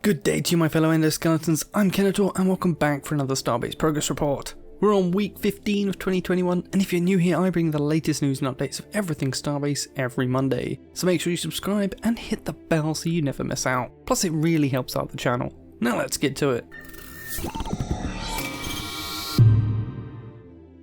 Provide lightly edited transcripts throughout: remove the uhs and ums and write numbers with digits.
Good day to you, my fellow endoskeletons. I'm Kenetor and welcome back for another Starbase progress report. We're on week 15 of 2021, and if you're new here, I bring the latest news and updates of everything Starbase every Monday. So make sure you subscribe and hit the bell so you never miss out. Plus it really helps out the channel. Now let's get to it.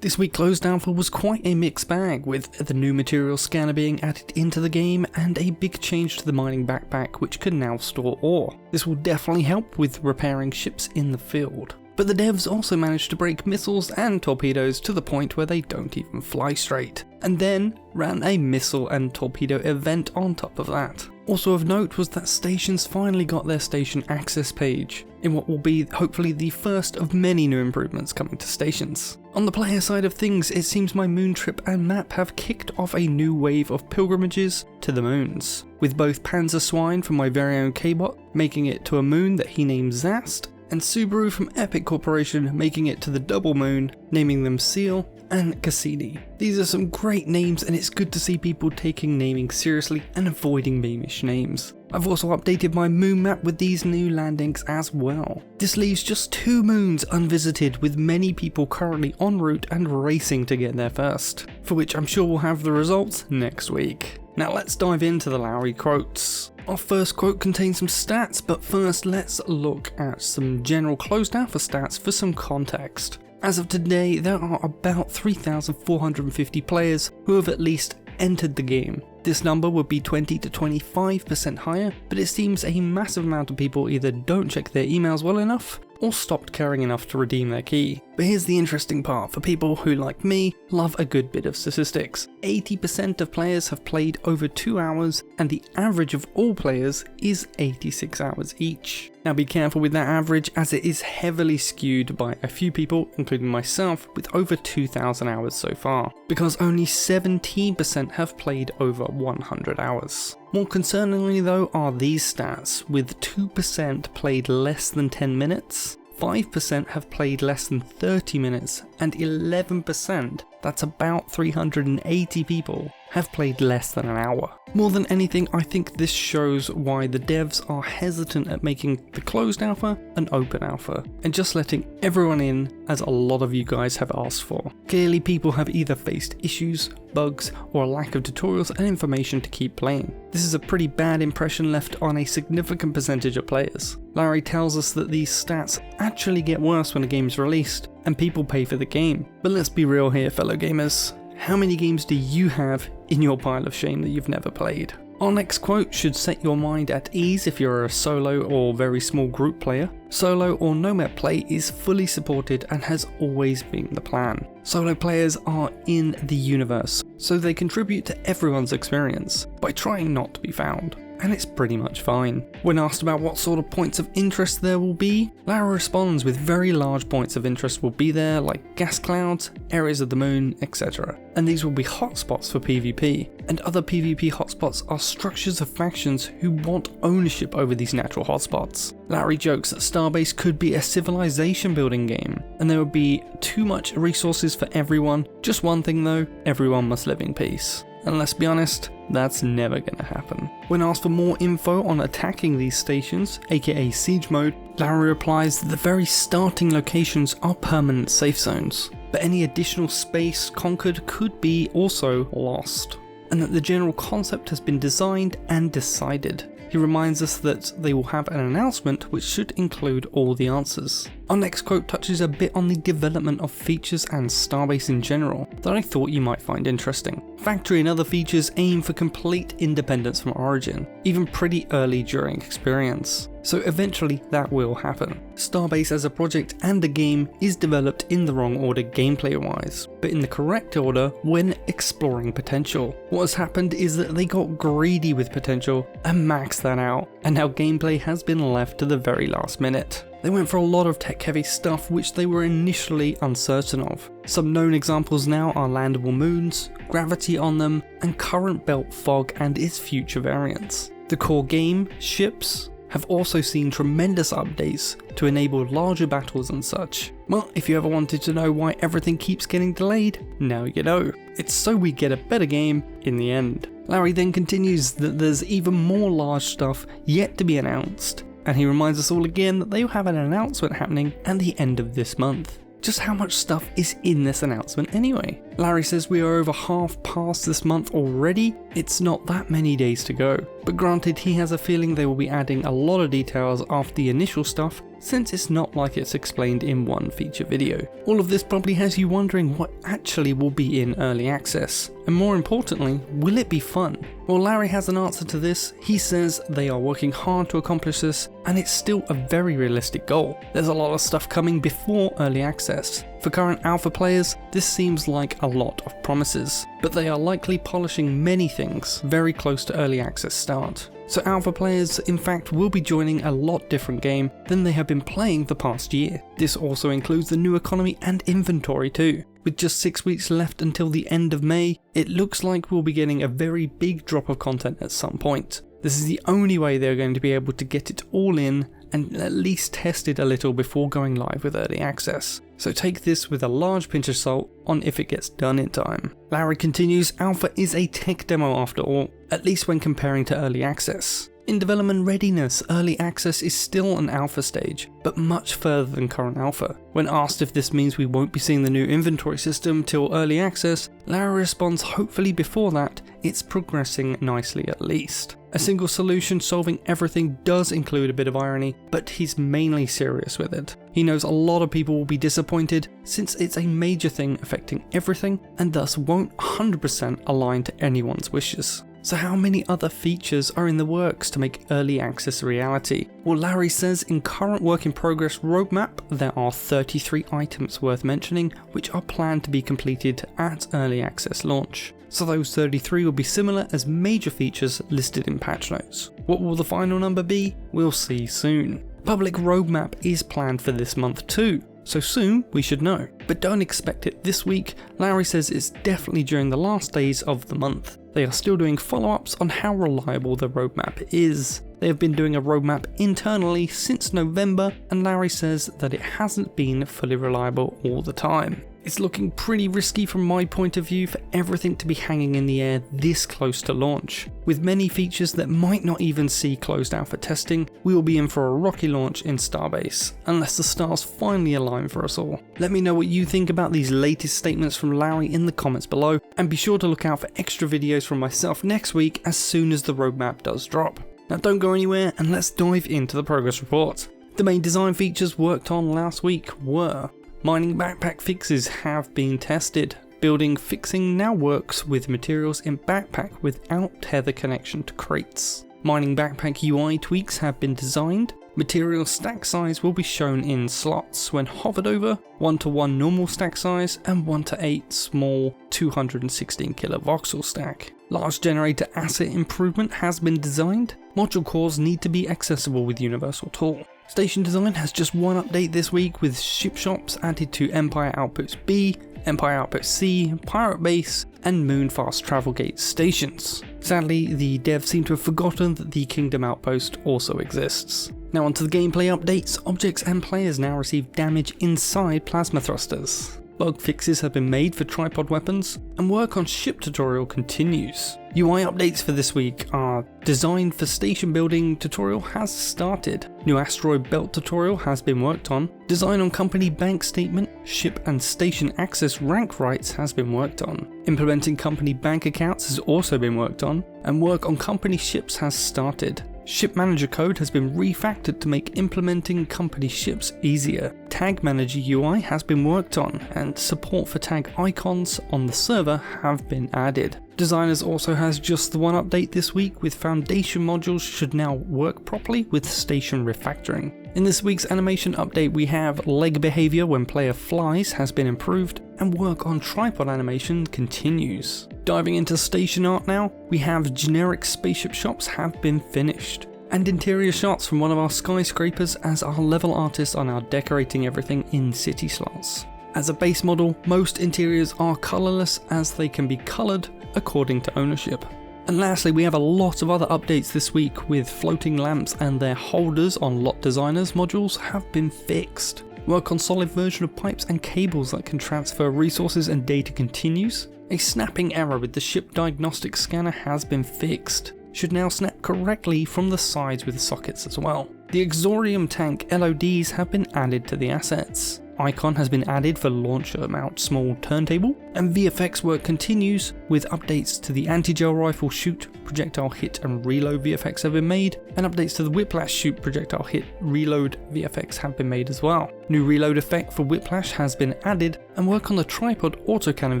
This week Closed Alpha was quite a mixed bag, with the new material scanner being added into the game and a big change to the mining backpack which can now store ore. This will definitely help with repairing ships in the field. But the devs also managed to break missiles and torpedoes to the point where they don't even fly straight, and then ran a missile and torpedo event on top of that. Also of note was that stations finally got their station access page, in what will be hopefully the first of many new improvements coming to stations. On the player side of things, it seems my moon trip and map have kicked off a new wave of pilgrimages to the moons, with both Panzer Swine from my very own K-bot making it to a moon that he named Zast, and Subaru from Epic Corporation making it to the double moon, naming them Seal and Cassini. These are some great names, and it's good to see people taking naming seriously and avoiding memeish names. I've also updated my moon map with these new landings as well. This leaves just 2 moons unvisited, with many people currently en route and racing to get there first, for which I'm sure we'll have the results next week. Now let's dive into the Lowry quotes. Our first quote contains some stats, but first let's look at some general closed alpha stats for some context. As of today, there are about 3,450 players who have at least entered the game. This number would be 20 to 25% higher, but it seems a massive amount of people either don't check their emails well enough or stopped caring enough to redeem their key. But here's the interesting part for people who, like me, love a good bit of statistics. 80% of players have played over 2 hours, and the average of all players is 86 hours each. Now be careful with that average, as it is heavily skewed by a few people, including myself, with over 2,000 hours so far, because only 17% have played over 100 hours. More concerningly though are these stats, with 2% played less than 10 minutes, 5% have played less than 30 minutes, and 11%, that's about 380 people, have played less than an hour. More than anything, I think this shows why the devs are hesitant at making the closed alpha an open alpha, and just letting everyone in, as a lot of you guys have asked for. Clearly people have either faced issues, bugs, or a lack of tutorials and information to keep playing. This is a pretty bad impression left on a significant percentage of players. Larry tells us that these stats actually get worse when a game is released, and people pay for the game. But let's be real here, fellow gamers. How many games do you have in your pile of shame that you've never played? Our next quote should set your mind at ease if you're a solo or very small group player. Solo or nomad play is fully supported and has always been the plan. Solo players are in the universe, so they contribute to everyone's experience by trying not to be found. And it's pretty much fine. When asked about what sort of points of interest there will be, Lara responds with very large points of interest will be there, like gas clouds, areas of the moon, etc. And these will be hotspots for PvP, and other PvP hotspots are structures of factions who want ownership over these natural hotspots. Larry jokes that Starbase could be a civilization building game, and there would be too much resources for everyone. Just one thing though, everyone must live in peace. And let's be honest, that's never gonna happen. When asked for more info on attacking these stations, aka siege mode, Larry replies that the very starting locations are permanent safe zones, but any additional space conquered could be also lost, and that the general concept has been designed and decided. He reminds us that they will have an announcement which should include all the answers. Our next quote touches a bit on the development of features and Starbase in general that I thought you might find interesting. Factory and other features aim for complete independence from Origin, even pretty early during experience. So eventually that will happen. Starbase as a project and a game is developed in the wrong order gameplay wise, but in the correct order when exploring potential. What has happened is that they got greedy with potential and maxed that out, and now gameplay has been left to the very last minute. They went for a lot of tech heavy stuff which they were initially uncertain of. Some known examples now are landable moons, gravity on them, and current belt fog and its future variants. The core game, ships, have also seen tremendous updates to enable larger battles and such. Well, if you ever wanted to know why everything keeps getting delayed, now you know. It's so we get a better game in the end. Larry then continues that there's even more large stuff yet to be announced, and he reminds us all again that they will have an announcement happening at the end of this month. Just how much stuff is in this announcement anyway? Larry says we are over half past this month already. It's not that many days to go, but granted he has a feeling they will be adding a lot of details after the initial stuff, since it's not like it's explained in one feature video. All of this probably has you wondering what actually will be in early access, and more importantly, will it be fun? Well, Larry has an answer to this. He says they are working hard to accomplish this, and it's still a very realistic goal. There's a lot of stuff coming before early access. For current alpha players, this seems like a lot of promises, but they are likely polishing many things very close to early access start. So alpha players in fact will be joining a lot different game than they have been playing the past year. This also includes the new economy and inventory too. With just 6 weeks left until the end of May, it looks like we'll be getting a very big drop of content at some point. This is the only way they're going to be able to get it all in and at least test it a little before going live with early access. So take this with a large pinch of salt on if it gets done in time. Larry continues, alpha is a tech demo after all, at least when comparing to early access. In development readiness, early access is still an alpha stage, but much further than current alpha. When asked if this means we won't be seeing the new inventory system till early access, Larry responds hopefully before that, it's progressing nicely at least. A single solution solving everything does include a bit of irony, but he's mainly serious with it. He knows a lot of people will be disappointed since it's a major thing affecting everything and thus won't 100% align to anyone's wishes. So how many other features are in the works to make early access a reality? Well, Larry says in current work in progress roadmap, there are 33 items worth mentioning which are planned to be completed at early access launch. So those 33 will be similar as major features listed in patch notes. What will the final number be? We'll see soon. Public roadmap is planned for this month too, so soon we should know. But don't expect it this week. Larry says it's definitely during the last days of the month. They are still doing follow-ups on how reliable the roadmap is. They have been doing a roadmap internally since November, and Larry says that it hasn't been fully reliable all the time. It's looking pretty risky from my point of view for everything to be hanging in the air this close to launch. With many features that might not even see closed alpha testing, we will be in for a rocky launch in Starbase, unless the stars finally align for us all. Let me know what you think about these latest statements from Larry in the comments below, and be sure to look out for extra videos from myself next week as soon as the roadmap does drop. Now don't go anywhere and let's dive into the progress report. The main design features worked on last week were: mining backpack fixes have been tested. Building fixing now works with materials in backpack without tether connection to crates. Mining backpack UI tweaks have been designed. Material stack size will be shown in slots when hovered over, 1:1 normal stack size and 1:8 small 216 kilovoxel stack. Large generator asset improvement has been designed. Module cores need to be accessible with Universal Tool. Station design has just one update this week with ship shops added to Empire Outpost B, Empire Outpost C, Pirate Base, and Moon Fast Travel Gate stations. Sadly, the devs seem to have forgotten that the Kingdom Outpost also exists. Now onto the gameplay updates. Objects and players now receive damage inside plasma thrusters. Bug fixes have been made for tripod weapons, and work on ship tutorial continues. UI updates for this week are: design for station building tutorial has started, new asteroid belt tutorial has been worked on, design on company bank statement, ship and station access rank rights has been worked on, implementing company bank accounts has also been worked on, and work on company ships has started. Ship Manager code has been refactored to make implementing company ships easier. Tag Manager UI has been worked on, and support for tag icons on the server have been added. Designers also has just the one update this week, with foundation modules should now work properly with station refactoring. In this week's animation update we have leg behavior when player flies has been improved, and work on tripod animation continues. Diving into station art now, we have generic spaceship shops have been finished, and interior shots from one of our skyscrapers as our level artists are now decorating everything in city slots. As a base model, most interiors are colourless as they can be coloured according to ownership. And lastly, we have a lot of other updates this week, with floating lamps and their holders on lot designers modules have been fixed. Work on solid version of pipes and cables that can transfer resources and data continues. A snapping error with the ship diagnostic scanner has been fixed. Should now snap correctly from the sides with the sockets as well. The Exorium tank LODs have been added to the assets. Icon has been added for launcher mount small turntable, and VFX work continues with updates to the anti-gel rifle shoot, projectile hit and reload VFX have been made, and updates to the whiplash shoot, projectile hit, reload VFX have been made as well. New reload effect for whiplash has been added, and work on the tripod autocannon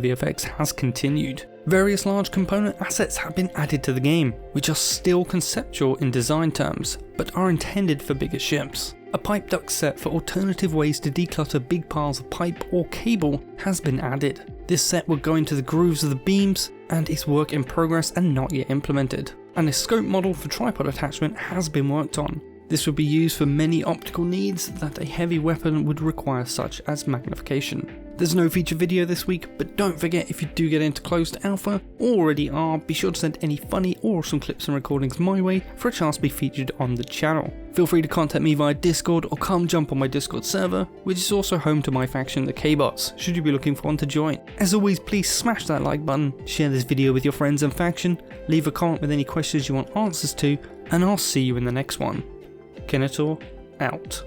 VFX has continued. Various large component assets have been added to the game, which are still conceptual in design terms, but are intended for bigger ships. A pipe duct set for alternative ways to declutter big piles of pipe or cable has been added. This set will go into the grooves of the beams and is work in progress and not yet implemented. And a scope model for tripod attachment has been worked on. This would be used for many optical needs that a heavy weapon would require, such as magnification. There's no feature video this week, but don't forget, if you do get into closed alpha, or already are, be sure to send any funny or awesome clips and recordings my way for a chance to be featured on the channel. Feel free to contact me via Discord or come jump on my Discord server, which is also home to my faction, the K-Bots, should you be looking for one to join. As always, please smash that like button, share this video with your friends and faction, leave a comment with any questions you want answers to, and I'll see you in the next one. Kenetor, out.